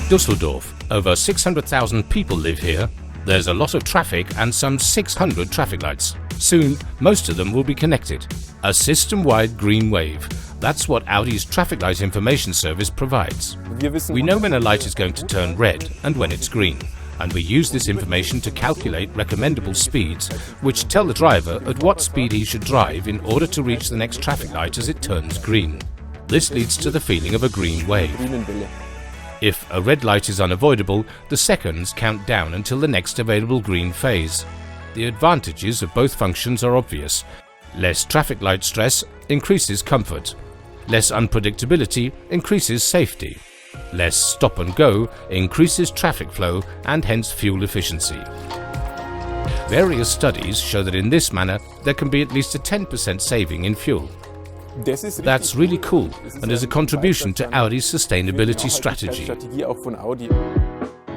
Düsseldorf. Over 600,000 people live here. There's a lot of traffic and some 600 traffic lights. Soon, most of them will be connected. A system-wide green wave. That's what Audi's traffic light information service provides. We know when a light is going to turn red and when it's green, and we use this information to calculate recommendable speeds, which tell the driver at what speed he should drive in order to reach the next traffic light as it turns green. This leads to the feeling of a green wave. If a red light is unavoidable, the seconds count down until the next available green phase. The advantages of both functions are obvious. Less traffic light stress increases comfort. Less unpredictability increases safety. Less stop and go increases traffic flow and hence fuel efficiency. Various studies show that in this manner there can be at least a 10% saving in fuel. That's really cool and is a contribution to Audi's sustainability strategy.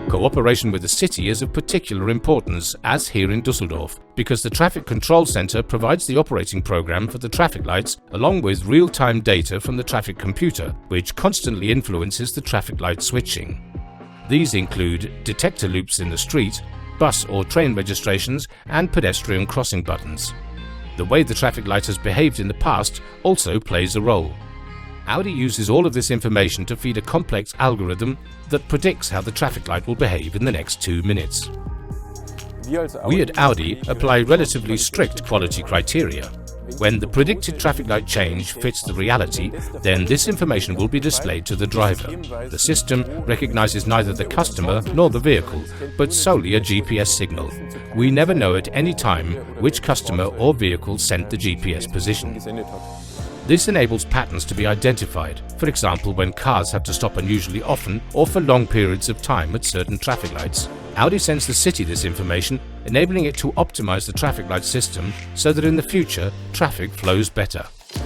Cooperation with the city is of particular importance, as here in Düsseldorf, because the Traffic Control Center provides the operating program for the traffic lights along with real-time data from the traffic computer, which constantly influences the traffic light switching. These include detector loops in the street, bus or train registrations, and pedestrian crossing buttons. The way the traffic light has behaved in the past also plays a role. Audi uses all of this information to feed a complex algorithm that predicts how the traffic light will behave in the next 2 minutes. We at Audi apply relatively strict quality criteria. When the predicted traffic light change fits the reality, then this information will be displayed to the driver. The system recognizes neither the customer nor the vehicle, but solely a GPS signal. We never know at any time which customer or vehicle sent the GPS position. This enables patterns to be identified, for example when cars have to stop unusually often or for long periods of time at certain traffic lights. Audi sends the city this information, enabling it to optimize the traffic light system so that in the future traffic flows better.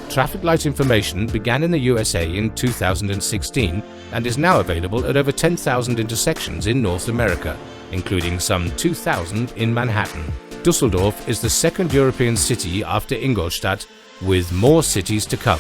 Traffic light information began in the USA in 2016 and is now available at over 10,000 intersections in North America, including some 2,000 in Manhattan. Düsseldorf is the second European city after Ingolstadt, with more cities to come.